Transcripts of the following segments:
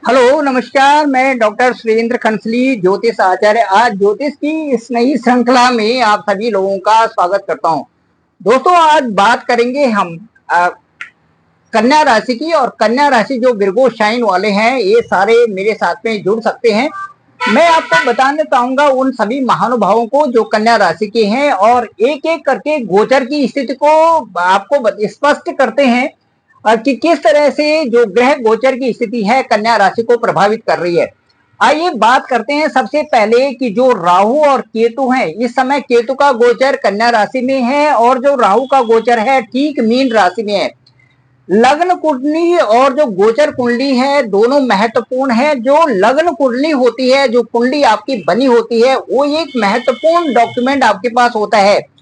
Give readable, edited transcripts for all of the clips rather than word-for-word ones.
Hello नमस्कार। मैं doctor Surendra खंसली, ज्योतिष आचार्य। आज ज्योतिष की इस नई श्रृंखला में आप सभी लोगों का स्वागत करता हूं। दोस्तों, आज बात करेंगे हम कन्या राशि की। और कन्या राशि जो विर्गो साइन वाले हैं, ये सारे मेरे साथ में जुड़ सकते हैं। मैं आपको बताना चाहूंगा उन सभी महानुभावों को जो कन्या राशि के हैं, और एक एक करके गोचर की स्थिति को आपको स्पष्ट करते हैं कि किस तरह से जो ग्रह गोचर की स्थिति है कन्या राशि को प्रभावित कर रही है। आइए बात करते हैं सबसे पहले कि जो राहु और केतु हैं, इस समय केतु का गोचर कन्या राशि में है और जो राहु का गोचर है ठीक मीन राशि में है। लग्न कुंडली और जो गोचर कुंडली है दोनों महत्वपूर्ण है। जो लग्न कुंडली होती है, जो कुंडली आपकी बनी होती है, वो एक महत्वपूर्ण डॉक्यूमेंट आपके पास होता है।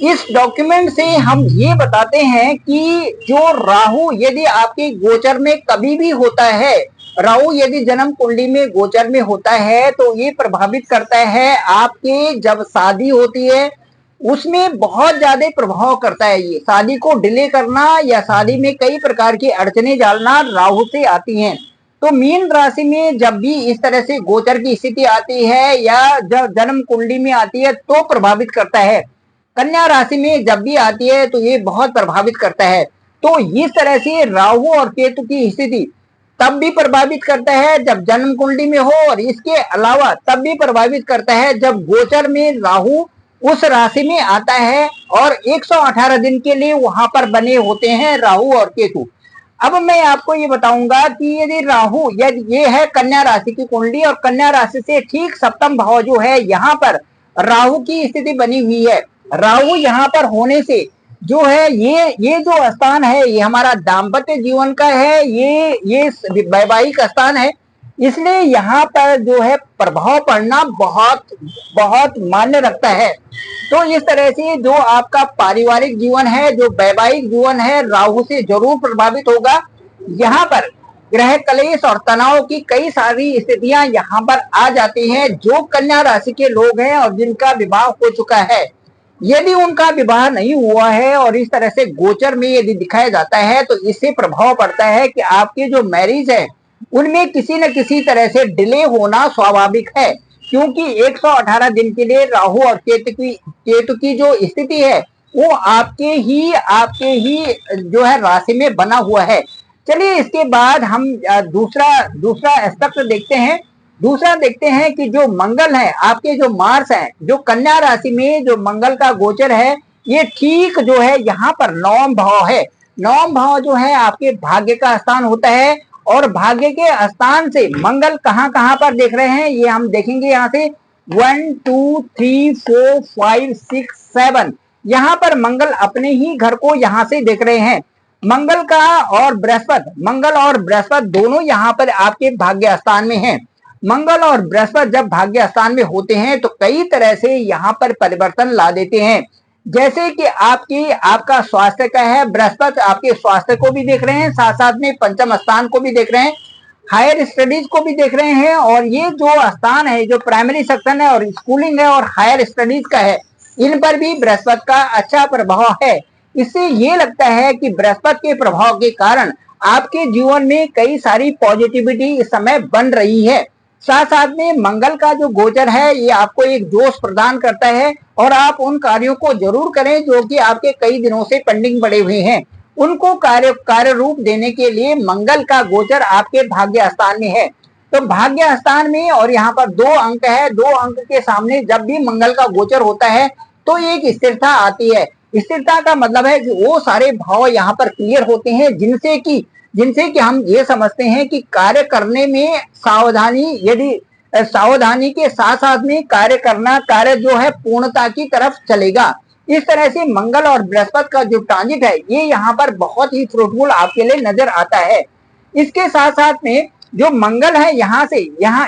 इस डॉक्यूमेंट से हम ये बताते हैं कि जो राहु यदि आपके गोचर में कभी भी होता है, राहु यदि जन्म कुंडली में गोचर में होता है, तो ये प्रभावित करता है आपके जब शादी होती है उसमें बहुत ज्यादा प्रभाव करता है। ये शादी को डिले करना या शादी में कई प्रकार की अड़चने डालना राहु से आती हैं। तो मीन राशि में जब भी इस तरह से गोचर की स्थिति आती है या जब जन्म कुंडली में आती है तो प्रभावित करता है। कन्या राशि में जब भी आती है तो ये बहुत प्रभावित करता है। तो इस तरह से राहु और केतु की स्थिति तब भी प्रभावित करता है जब जन्म कुंडली में हो, और इसके अलावा तब भी प्रभावित करता है जब गोचर में राहु उस राशि में आता है और 118 दिन के लिए वहां पर बने होते हैं राहु और केतु। अब मैं आपको ये बताऊंगा कि यदि राहु, यदि ये है कन्या राशि की कुंडली और कन्या राशि से ठीक सप्तम भाव जो है यहाँ पर राहु की स्थिति बनी हुई है। राहु यहाँ पर होने से जो है ये जो स्थान है ये हमारा दाम्पत्य जीवन का है, ये वैवाहिक स्थान है। इसलिए यहाँ पर जो है प्रभाव पड़ना बहुत बहुत मान्य रखता है। तो इस तरह से जो आपका पारिवारिक जीवन है, जो वैवाहिक जीवन है, राहु से जरूर प्रभावित होगा। यहाँ पर ग्रह कलेश और तनाव की कई सारी स्थितियां यहाँ पर आ जाती हैं। जो कन्या राशि के लोग हैं और जिनका विवाह हो चुका है, यदि उनका विवाह नहीं हुआ है और इस तरह से गोचर में यदि दिखाया जाता है तो इससे प्रभाव पड़ता है कि आपके जो मैरिज है उनमें किसी न किसी तरह से डिले होना स्वाभाविक है। क्योंकि 118 दिन के लिए राहु और केतु की जो स्थिति है वो आपके ही जो है राशि में बना हुआ है। चलिए इसके बाद हम दूसरा एस्पेक्ट देखते हैं। दूसरा देखते हैं कि जो मंगल है, आपके जो मार्स है, जो कन्या राशि में जो मंगल का गोचर है, ये ठीक जो है यहाँ पर नवम भाव है। नवम भाव जो है आपके भाग्य का स्थान होता है, और भाग्य के स्थान से मंगल कहाँ कहाँ पर देख रहे हैं ये हम देखेंगे। यहाँ से 1 2 3 4 5 6 7 यहाँ पर मंगल अपने ही घर को यहाँ से देख रहे हैं। मंगल और बृहस्पति दोनों यहाँ पर आपके भाग्य स्थान में हैं। मंगल और बृहस्पति जब भाग्य स्थान में होते हैं तो कई तरह से यहाँ पर परिवर्तन ला देते हैं। जैसे कि आपका स्वास्थ्य का है, बृहस्पति आपके स्वास्थ्य को भी देख रहे हैं, साथ साथ में पंचम स्थान को भी देख रहे हैं, हायर स्टडीज को भी देख रहे हैं। और ये जो स्थान है, जो प्राइमरी सेक्शन है और स्कूलिंग है और हायर स्टडीज का है, इन पर भी बृहस्पति का अच्छा प्रभाव है। इससे ये लगता है कि बृहस्पति के प्रभाव के कारण आपके जीवन में कई सारी पॉजिटिविटी इस समय बन रही है। साथ साथ में मंगल का जो गोचर है ये आपको एक जोश प्रदान करता है, और आप उन कार्यों को जरूर करें जो कि आपके कई दिनों से पेंडिंग पड़े हुए हैं। उनको कार्य रूप देने के लिए मंगल का गोचर आपके भाग्य स्थान में है। तो भाग्य स्थान में और यहाँ पर 2 अंक है, 2 अंक के सामने जब भी मंगल का गोचर होता है तो एक स्थिरता आती है। स्थिरता का मतलब है कि वो सारे भाव यहाँ पर क्लियर होते हैं जिनसे कि हम ये समझते हैं कि कार्य करने में सावधानी के साथ साथ में कार्य जो है पूर्णता की तरफ चलेगा। इस तरह से मंगल और बृहस्पति का जो ट्रांजिट है ये यहाँ पर बहुत ही फ्रूटफुल आपके लिए नजर आता है। इसके साथ साथ में जो मंगल है यहाँ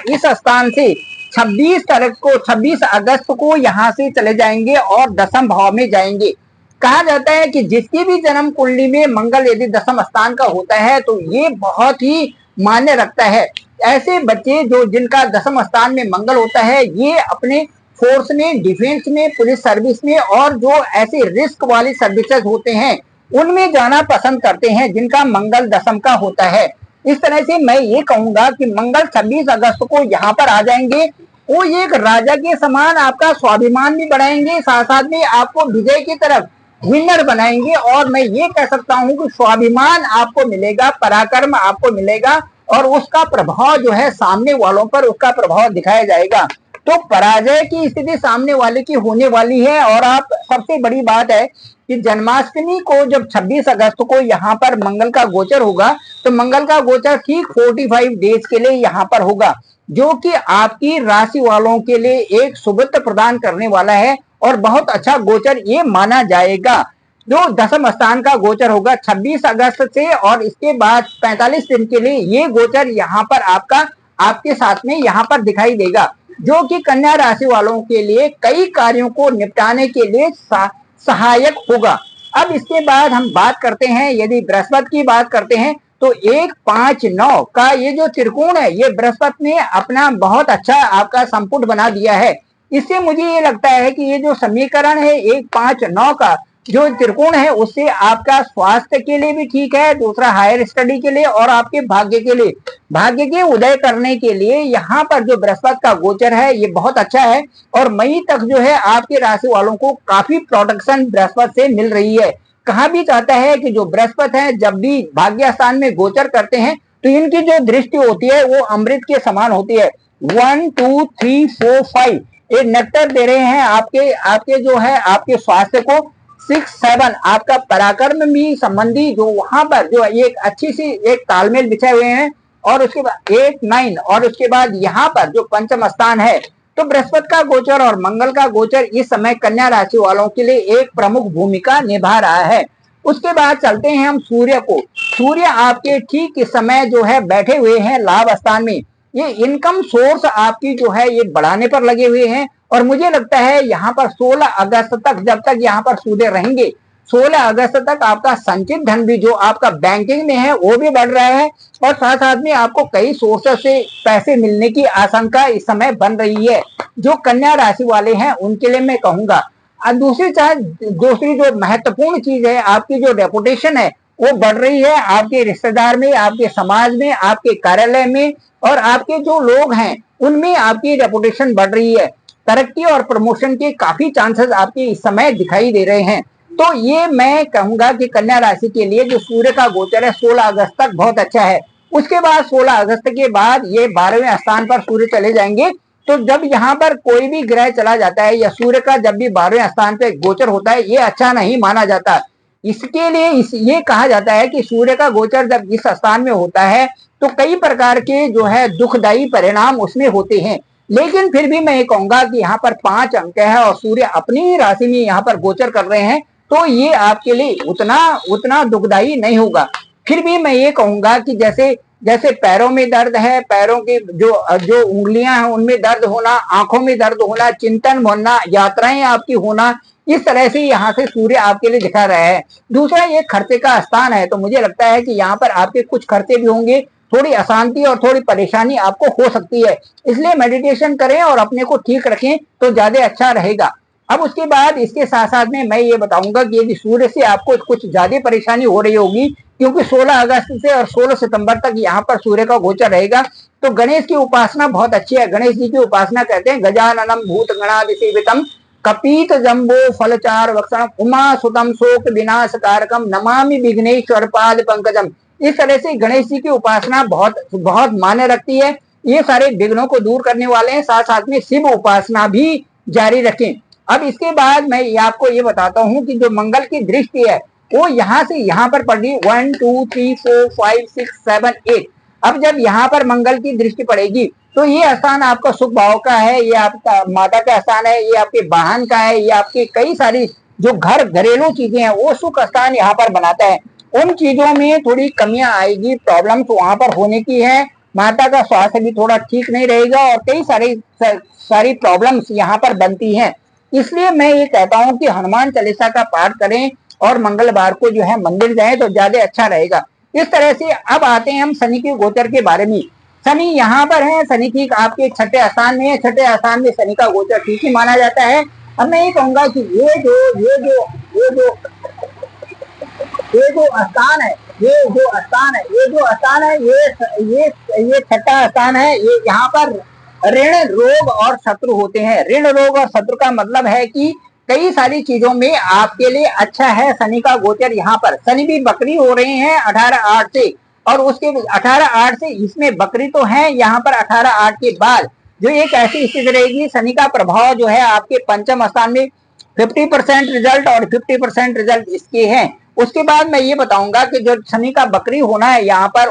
इस स्थान से 26 अगस्त को यहाँ से चले जाएंगे और दशम भाव में जाएंगे। कहा जाता है कि जिसकी भी जन्म कुंडली में मंगल यदि दशम स्थान का होता है तो ये बहुत ही मान्य रखता है। ऐसे बच्चे जिनका दशम स्थान में मंगल होता है, ये अपने फोर्स में, डिफेंस में, पुलिस सर्विस में और जो ऐसे रिस्क वाली सर्विसेज होते हैं उनमें जाना पसंद करते हैं जिनका मंगल दशम का होता है। इस तरह से मैं ये कहूंगा कि मंगल 26 अगस्त को यहाँ पर आ जाएंगे, वो एक राजा के समान आपका स्वाभिमान भी बढ़ाएंगे, साथ साथ में आपको विजय की तरफ विनर बनाएंगे। और मैं ये कह सकता हूँ कि स्वाभिमान आपको मिलेगा, पराक्रम आपको मिलेगा, और उसका प्रभाव जो है सामने वालों पर उसका प्रभाव दिखाया जाएगा। तो पराजय की स्थिति सामने वाले की होने वाली है। और आप सबसे बड़ी बात है कि जन्माष्टमी को जब 26 अगस्त को यहाँ पर मंगल का गोचर होगा, तो मंगल का गोचर ठीक 45 डेज के लिए यहाँ पर होगा, जो कि आपकी राशि वालों के लिए एक सुबुद्ध प्रदान करने वाला है और बहुत अच्छा गोचर ये माना जाएगा। जो दशम स्थान का गोचर होगा 26 अगस्त से, और इसके बाद 45 दिन के लिए ये गोचर यहाँ पर आपका आपके साथ में यहाँ पर दिखाई देगा, जो कि कन्या राशि वालों के लिए कई कार्यों को निपटाने के लिए सहायक होगा। अब इसके बाद हम बात करते हैं, यदि बृहस्पति की बात करते हैं, तो 1, 5, 9 का ये जो त्रिकोण है, ये बृहस्पति ने अपना बहुत अच्छा आपका संपुट बना दिया है। इससे मुझे ये लगता है कि ये जो समीकरण है 1, 5, 9 का जो त्रिकोण है, उससे आपका स्वास्थ्य के लिए भी ठीक है, दूसरा हायर स्टडी के लिए, और आपके भाग्य के लिए, भाग्य के उदय करने के लिए यहाँ पर जो बृहस्पति का गोचर है ये बहुत अच्छा है। और मई तक जो है आपके राशि वालों को काफी प्रोटेक्शन बृहस्पति से मिल रही है। कहा भी जाता है कि जो बृहस्पति है जब भी भाग्य स्थान में गोचर करते हैं तो इनकी जो दृष्टि होती है वो अमृत के समान होती है। 1, 2, 3, 4, 5 ये नेक्टर दे रहे हैं आपके आपके जो है आपके स्वास्थ्य को। 6, 7 आपका पराक्रम भी संबंधी जो वहां पर जो एक अच्छी सी एक तालमेल बिछाए हुए हैं। और उसके बाद 8, 9 और उसके बाद यहाँ पर जो पंचम स्थान है, तो बृहस्पति का गोचर और मंगल का गोचर इस समय कन्या राशि वालों के लिए एक प्रमुख भूमिका निभा रहा है। उसके बाद चलते हैं हम सूर्य को। सूर्य आपके ठीक इस समय जो है बैठे हुए हैं लाभ स्थान में। ये इनकम सोर्स आपकी जो है ये बढ़ाने पर लगे हुए हैं। और मुझे लगता है यहाँ पर 16 अगस्त तक, जब तक यहाँ पर सूर्य रहेंगे, 16 अगस्त तक आपका संचित धन भी जो आपका बैंकिंग में है वो भी बढ़ रहा है। और साथ साथ में आपको कई सोर्सेस से पैसे मिलने की आशंका इस समय बन रही है। जो कन्या राशि वाले हैं उनके लिए मैं कहूंगा। दूसरी जो महत्वपूर्ण चीज है, आपकी जो रेपुटेशन है वो बढ़ रही है, आपके रिश्तेदार में, आपके समाज में, आपके कार्यालय में, और आपके जो लोग हैं उनमें आपकी रेपुटेशन बढ़ रही है। तरक्की और प्रमोशन के काफी चांसेस आपके इस समय दिखाई दे रहे हैं। तो ये मैं कहूंगा कि कन्या राशि के लिए जो सूर्य का गोचर है 16 अगस्त तक बहुत अच्छा है। उसके बाद 16 अगस्त के बाद ये 12वें स्थान पर सूर्य चले जाएंगे। तो जब यहाँ पर कोई भी ग्रह चला जाता है या सूर्य का जब भी 12वें स्थान पे गोचर होता है, ये अच्छा नहीं माना जाता। इसके लिए ये कहा जाता है कि सूर्य का गोचर जब इस स्थान में होता है तो कई प्रकार के जो है दुखदायी परिणाम उसमें होते हैं। लेकिन फिर भी मैं ये कहूंगा कि यहाँ पर 5 अंक है और सूर्य अपनी राशि में यहाँ पर गोचर कर रहे हैं, तो ये आपके लिए उतना दुखदायी नहीं होगा। फिर भी मैं ये कहूंगा कि जैसे जैसे पैरों में दर्द है, पैरों के जो उंगलियां हैं उनमें दर्द होना, आंखों में दर्द होना, चिंतन होना, यात्राएं आपकी होना, इस तरह से यहाँ से सूर्य आपके लिए दिखा रहा है। दूसरा ये खर्चे का स्थान है, तो मुझे लगता है कि यहाँ पर आपके कुछ खर्चे भी होंगे, थोड़ी अशांति और थोड़ी परेशानी आपको हो सकती है। इसलिए मेडिटेशन करें और अपने को ठीक रखें तो ज्यादा अच्छा रहेगा। अब उसके बाद इसके साथ साथ में मैं ये बताऊंगा कि यदि सूर्य से आपको कुछ ज्यादा परेशानी हो रही होगी, क्योंकि 16 अगस्त से और 16 सितंबर तक यहाँ पर सूर्य का गोचर रहेगा, तो गणेश की उपासना बहुत अच्छी है। गणेश जी की उपासना करते हैं गजाननम भूत गणाधिसेवितम कपीत जम्बो फलचार वक्षण उमा सुतम शोक विनाश कारकम नमामि विघ्नेश्वर पाद पंकजम। इस तरह से गणेश जी की उपासना बहुत बहुत मान्य रखती है। ये सारे विघ्नों को दूर करने वाले हैं। साथ साथ में शिव उपासना भी जारी रखें। अब इसके बाद मैं आपको ये बताता हूँ कि जो मंगल की दृष्टि है वो यहाँ से यहाँ पर पड़ रही 1, 2, 3, 4, 5, 6, 7, 8। अब जब यहाँ पर मंगल की दृष्टि पड़ेगी तो ये स्थान आपका सुख भाव का है, ये आपका माता का स्थान है, ये आपके वाहन का है, ये आपकी कई सारी जो घरेलू चीजें हैं वो सुख स्थान यहाँ पर बनाता है। उन चीजों में थोड़ी कमियां आएगी, प्रॉब्लम्स वहां पर होने की है। माता का स्वास्थ्य भी थोड़ा ठीक नहीं रहेगा और कई सारी प्रॉब्लम्स यहाँ पर बनती हैं। इसलिए मैं ये कहता हूँ कि हनुमान चालीसा का पाठ करें और मंगलवार को जो है मंदिर जाएं तो ज्यादा अच्छा रहेगा। इस तरह से अब आते हैं हम शनि के गोचर के बारे में। शनि यहाँ पर है, शनि ठीक आपके छठे स्थान में है। छठे स्थान में शनि का गोचर ठीक ही माना जाता है। अब मैं ये कहूंगा कि ये जो स्थान है ये जो स्थान है, ये जो स्थान है, ये छठा स्थान है। ये यहाँ पर ऋण, रोग और शत्रु होते हैं। ऋण, रोग और शत्रु का मतलब है कि कई सारी चीजों में आपके लिए अच्छा है शनि का गोचर। यहाँ पर शनि भी बकरी हो रहे हैं 18/8 से, और उसके 18/8 से इसमें बकरी तो है। यहाँ पर 18/8 के बाद जो एक ऐसी स्थिति रहेगी, शनि का प्रभाव जो है आपके पंचम स्थान में 50% रिजल्ट और 50% रिजल्ट इसके हैं। उसके बाद मैं ये बताऊंगा कि जो शनि का बकरी होना है यहाँ पर,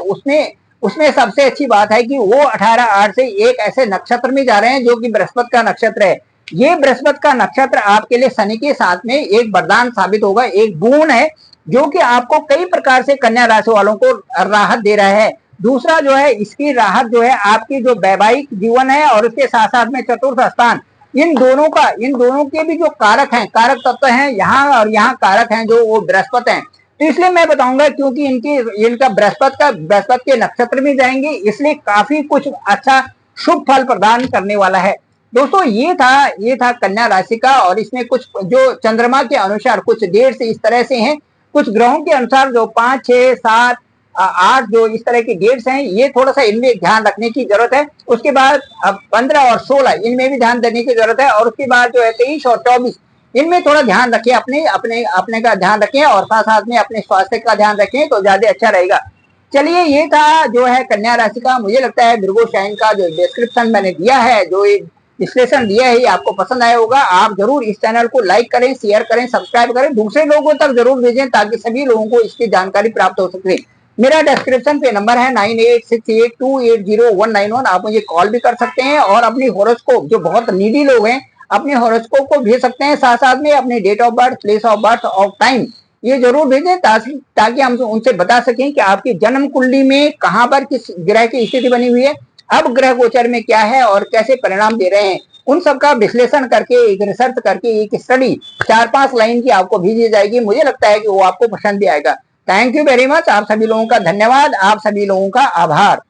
उसमें सबसे अच्छी बात है कि वो 18/8 से एक ऐसे नक्षत्र में जा रहे हैं जो कि बृहस्पति का नक्षत्र है। ये बृहस्पति का नक्षत्र आपके लिए शनि के साथ में एक वरदान साबित होगा, एक गुण है जो कि आपको कई प्रकार से कन्या राशि वालों को राहत दे रहा है। दूसरा जो है, इसकी राहत जो है आपकी जो वैवाहिक जीवन है और उसके साथ साथ में चतुर्थ स्थान, इन दोनों के भी जो कारक हैं, कारक तत्व हैं यहाँ, और यहाँ कारक हैं जो वो बृहस्पति हैं। तो इसलिए मैं बताऊंगा, क्योंकि इनका बृहस्पति के नक्षत्र में जाएंगे, इसलिए काफी कुछ अच्छा शुभ फल प्रदान करने वाला है। दोस्तों ये था कन्या राशि का, और इसमें कुछ जो चंद्रमा के अनुसार कुछ डेट्स इस तरह से हैं, कुछ ग्रहों के अनुसार जो 5, 6, 7, 8 जो इस तरह की डेट्स हैं, ये थोड़ा सा इनमें ध्यान रखने की जरूरत है। उसके बाद 15 और 16 इनमें भी ध्यान देने की जरूरत है, और उसके बाद जो है 23 और 24 इनमें थोड़ा ध्यान रखें, अपने का ध्यान रखें, और साथ साथ में अपने स्वास्थ्य का ध्यान रखें तो ज्यादा अच्छा रहेगा। चलिए, ये था जो है कन्या राशि का। मुझे लगता है बिरगो शाइन का जो डिस्क्रिप्शन मैंने दिया है, जो विश्लेषण दिया है, ये आपको पसंद आया होगा। आप जरूर इस चैनल को लाइक करें, शेयर करें, सब्सक्राइब करें, दूसरे लोगों तक जरूर भेजें ताकि सभी लोगों को इसकी जानकारी प्राप्त हो सके। मेरा डिस्क्रिप्शन पे नंबर है 9868280191। आप मुझे कॉल भी कर सकते हैं, और अपनी हॉरोस्कोप, जो बहुत नीडी लोग हैं, अपने हॉरोस्कोप को भेज सकते हैं। साथ साथ में अपनी date of birth, place of birth और टाइम ये जरूर भेजें, ताकि हम उनसे बता सकें कि आपकी जन्म कुंडली में कहां पर किस ग्रह की स्थिति बनी हुई है, अब ग्रह गोचर में क्या है और कैसे परिणाम दे रहे हैं। उन सब का विश्लेषण करके, एक रिसर्च करके, एक स्टडी 4-5 लाइन की आपको भेजी जाएगी। मुझे लगता है कि वो आपको पसंद भी आएगा। Thank you very much. आप सभी लोगों का धन्यवाद, आप सभी लोगों का आभार।